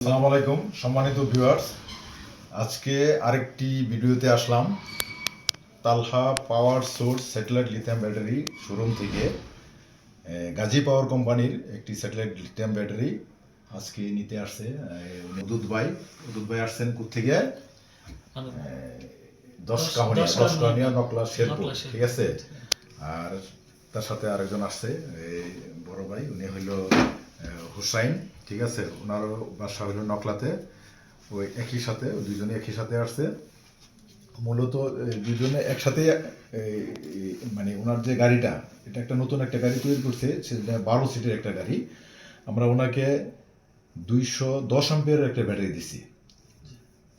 আসসালামু আলাইকুম সম্মানিত ভিউয়ার্স, আজকে আরেকটি ভিডিওতে আসলাম Talha power source satellite lithium battery showroom থেকে। গাজী পাওয়ার কোম্পানির একটি স্যাটেলাইট লিথিয়াম ব্যাটারি আজকে নিতে আসছে উদুদ ভাই আসছেন কোত্থেকে? দশকাহনিয়া নকলা শেরপুর, ঠিক আছে। আর তার সাথে আরেকজন আসছে বড় ভাই, উনি হইল হুসাইন, ঠিক আছে। ওনারও বাসা হইল নকলাতে। ওই একই সাথে দুইজনে একই সাথে আসছে। মূলত দুজনে একসাথে মানে ওনার যে গাড়িটা, এটা একটা নতুন একটা গাড়ি তৈরি করছে, সেটা 12 সিটের একটা গাড়ি। আমরা ওনাকে 210 অ্যাম্পিয়ারের একটা ব্যাটারি দিছি।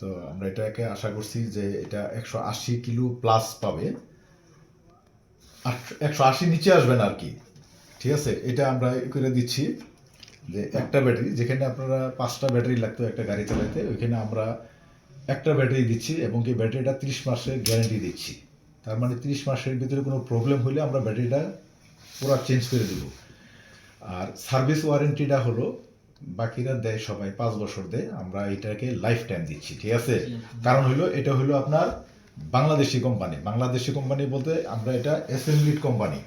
তো আমরা এটাকে আশা করছি যে এটা 180 কিলো প্লাস পাবে, 180 নিচে আসবে না আর কি, ঠিক আছে। এটা আমরা করে দিচ্ছি যে একটা ব্যাটারি, যেখানে আপনারা 5টা ব্যাটারি লাগতো একটা গাড়ি চালাতে, ওইখানে আমরা একটা ব্যাটারি দিচ্ছি এবং কি ব্যাটারিটা 30 মাসের গ্যারান্টি দিচ্ছি। তার মানে 30 মাসের ভিতরে কোনো প্রবলেম হলে আমরা ব্যাটারিটা পুরো চেঞ্জ করে দেব। আর সার্ভিস ওয়ারেন্টিটা হলো বাকিরা দেয় সবাই 5 বছর দেয়, আমরা এটাকে লাইফ টাইম দিচ্ছি, ঠিক আছে। কারণ হলো এটা হলো আপনার বাংলাদেশি কোম্পানি বলতে আমরা এটা অ্যাসেম্বলিড কোম্পানি,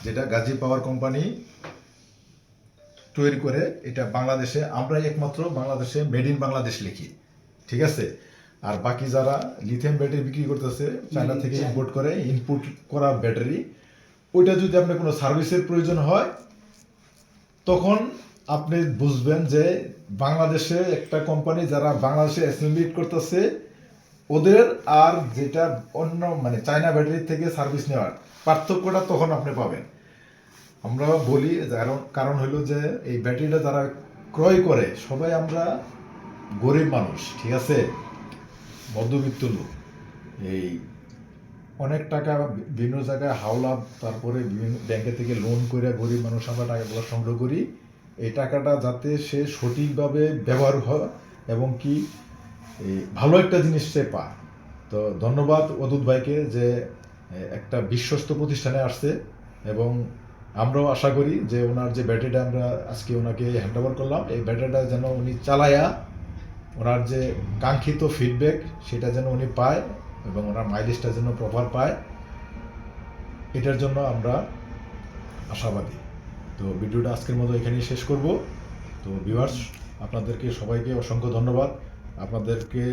যেটা গাজী পাওয়ার কোম্পানি তৈরি করে। এটা বাংলাদেশে আমরা একমাত্র বাংলাদেশে মেড ইন বাংলাদেশ লিখি, ঠিক আছে। আর বাকি যারা লিথিয়াম ব্যাটারি বিক্রি করতেছে চায়না থেকে ইম্পোর্ট করে, ইনপুট করা ব্যাটারি, ওইটা যদি আপনার কোনো সার্ভিসের প্রয়োজন হয় তখন আপনি বুঝবেন যে বাংলাদেশে একটা কোম্পানি যারা বাংলাদেশে অ্যাসেম্বলি করতেছে ওদের আর যেটা অন্য মানে চায়না ব্যাটারি থেকে সার্ভিস নেওয়ার পার্থক্যটা তখন আপনি পাবেন। আমরা বলি কারণ হলো যে এই ব্যাটারিটা যারা ক্রয় করে সবাই আমরা গরিব মানুষ, ঠিক আছে, মধ্যবিত্ত লোক। এই অনেক টাকা বিভিন্ন জায়গায় হাওলা, তারপরে বিভিন্ন ব্যাংকে থেকে লোন করে গরিব মানুষ আমরা টাকাগুলো সংগ্রহ করি। এই টাকাটা যাতে সে সঠিকভাবে ব্যবহার হয় এবং কি এই ভালো একটা জিনিস সে পায়। তো ধন্যবাদ অদূত ভাইকে যে একটা বিশ্বস্ত প্রতিষ্ঠানে আসছে, এবং আমরাও আশা করি যে ওনার যে ব্যাটারিটা আমরা আজকে ওনাকে হ্যান্ড ওভার করলাম, এই ব্যাটারিটা যেন উনি চালায়া ওনার যে কাঙ্ক্ষিত ফিডব্যাক সেটা যেন উনি পায় এবং ওনার মাইলেজটা যেন প্রপার পায়, এটার জন্য আমরা আশাবাদী। তো ভিডিওটা আজকের মতো এখানেই শেষ করব। তো ভিউয়ার্স, আপনাদেরকে সবাইকে অসংখ্য ধন্যবাদ। আপনাদেরকে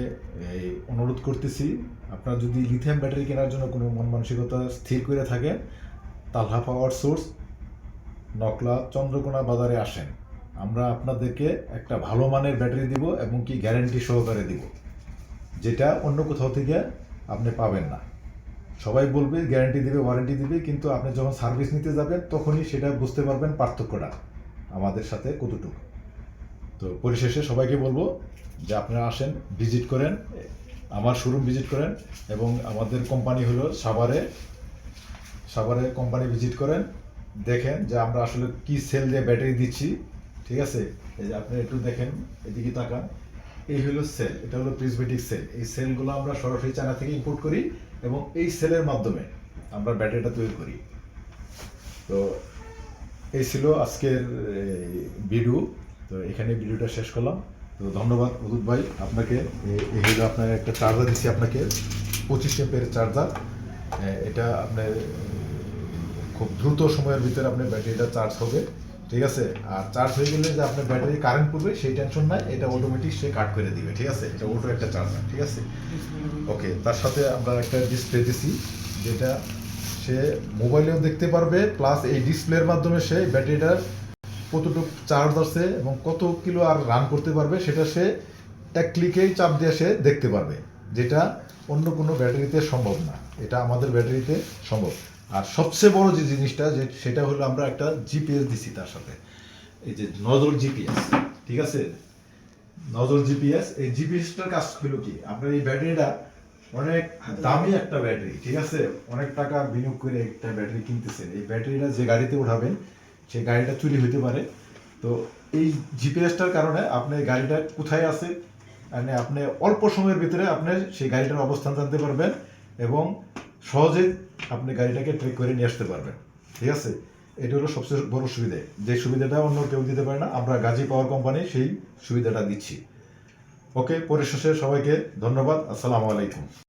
এই অনুরোধ করতেছি, আপনারা যদি লিথিয়াম ব্যাটারি কেনার জন্য কোনো মন মানসিকতা স্থির করে থাকেন, তালহা পাওয়ার সোর্স নকলা চন্দ্রকোনা বাজারে আসেন। আমরা আপনাদেরকে একটা ভালো মানের ব্যাটারি দিব এবং কি গ্যারান্টি সহকারে দিব, যেটা অন্য কোথাও থেকে আপনি পাবেন না। সবাই বলবে গ্যারান্টি দিবে, ওয়ারেন্টি দিবে, কিন্তু আপনি যখন সার্ভিস নিতে যাবেন তখনই সেটা বুঝতে পারবেন পার্থক্যটা আমাদের সাথে কতটুকু। তো পরিশেষে সবাইকে বলবো যে আপনারা আসেন, ভিজিট করেন, আমার শোরুম ভিজিট করেন, এবং আমাদের কোম্পানি হলো সাভারে কোম্পানি ভিজিট করেন, দেখেন যে আমরা আসলে কি সেল দিয়ে ব্যাটারি দিচ্ছি, ঠিক আছে। এই যে আপনি একটু দেখেন, এদিকে তাকান, এই হলো সেল, এটা হলো প্রিজমেটিক সেল। এই সেলগুলো আমরা সরাসরি চায়না থেকে ইম্পোর্ট করি এবং এই সেলের মাধ্যমে আমরা ব্যাটারিটা তৈরি করি। তো এই ছিল আজকের ভিডিও। তো এখানে ভিডিওটা শেষ করলাম। তো ধন্যবাদ অদূত ভাই আপনাকে। এই হলো আপনার একটা চার্জার দিচ্ছি আপনাকে, 25 এমপের চার্জার। এটা আপনার খুব দ্রুত সময়ের ভিতরে আপনার ব্যাটারিটা চার্জ হবে, ঠিক আছে। আর চার্জ হয়ে গেলে যে আপনার ব্যাটারি কারেন্ট পড়বে সেই টেনশন নাই, এটা অটোমেটিক সে কাট করে দিবে, ঠিক আছে। এটা অটো একটা চার্জার, ঠিক আছে। ওকে, তার সাথে আমরা একটা ডিসপ্লে দিছি, যেটা সে মোবাইলেও দেখতে পারবে, প্লাস এই ডিসপ্লের মাধ্যমে সে ব্যাটারিটার কতটুকু চার্জ আছে এবং কত কিলো আর রান করতে পারবে সেটা সে এক ক্লিকেই চাপ দিয়ে সে দেখতে পারবে, যেটা অন্য কোনো ব্যাটারিতে সম্ভব না, এটা আমাদের ব্যাটারিতে সম্ভব। আর সবচেয়ে বড় যে জিনিসটা সেটা হলো আমরা একটা জিপিএস দিছি তার সাথে, এই যে নজর জিপিএস, ঠিক আছে। নজর জিপিএস, এই জিপিএসটার কাজ হলো কি, আপনার এই ব্যাটারিটা অনেক দামি একটা ব্যাটারি, ঠিক আছে। অনেক টাকা বিনিয়োগ করে একটা ব্যাটারি কিনতেছেন, এই ব্যাটারিটা যে গাড়িতে উঠাবেন সেই গাড়িটা চুরি হইতে পারে। তো এই জিপিএসটার কারণে আপনি গাড়িটা কোথায় আছে মানে আপনি অল্প সময়ের ভিতরে আপনি সেই গাড়িটার অবস্থান জানতে পারবেন এবং সহজে আপনি গাড়িটাকে ট্রেক করে নিয়ে আসতে পারবেন, ঠিক আছে। এটা হলো সবচেয়ে বড় সুবিধা, যে সুবিধাটা অন্য কেউ দিতে পারে না, আমরা গাজী পাওয়ার কোম্পানি সেই সুবিধাটা দিচ্ছি। ওকে, পরিশেষে সবাইকে ধন্যবাদ। আসসালামু আলাইকুম।